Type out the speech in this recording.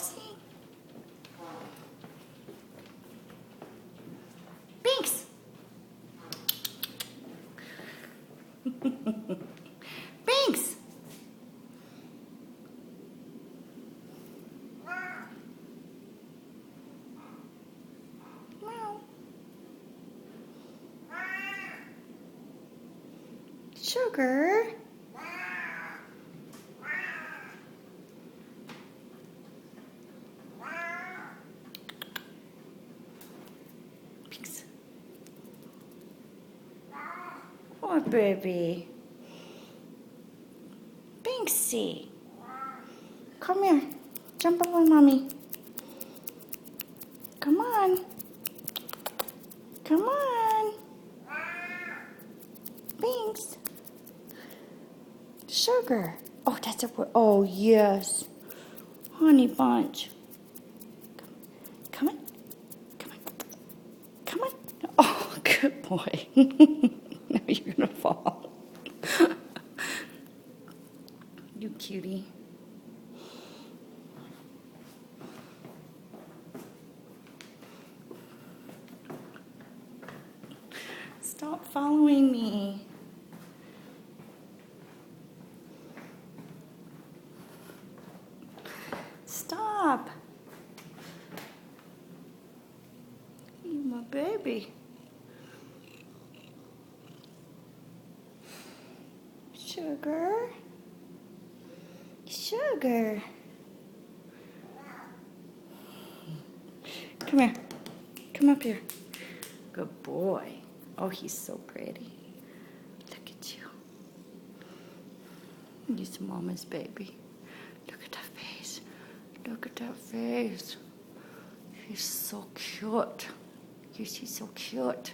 See? Binx! Binx! Meow. Sugar? Binx. Oh, baby. Binxie. Come here. Jump up on mommy. Come on. Come on. Binx. Sugar. Oh, that's a word. Oh, yes. Honey bunch. Come on. Come on. Come on. Oh, good boy. Now you're going to fall. You cutie. Stop following me. Stop. You my baby. Sugar. Sugar. Come here. Come up here. Good boy. Oh, he's so pretty. Look at you. He's mama's baby. Look at that face. Look at that face. He's so cute. Yes, he's so cute.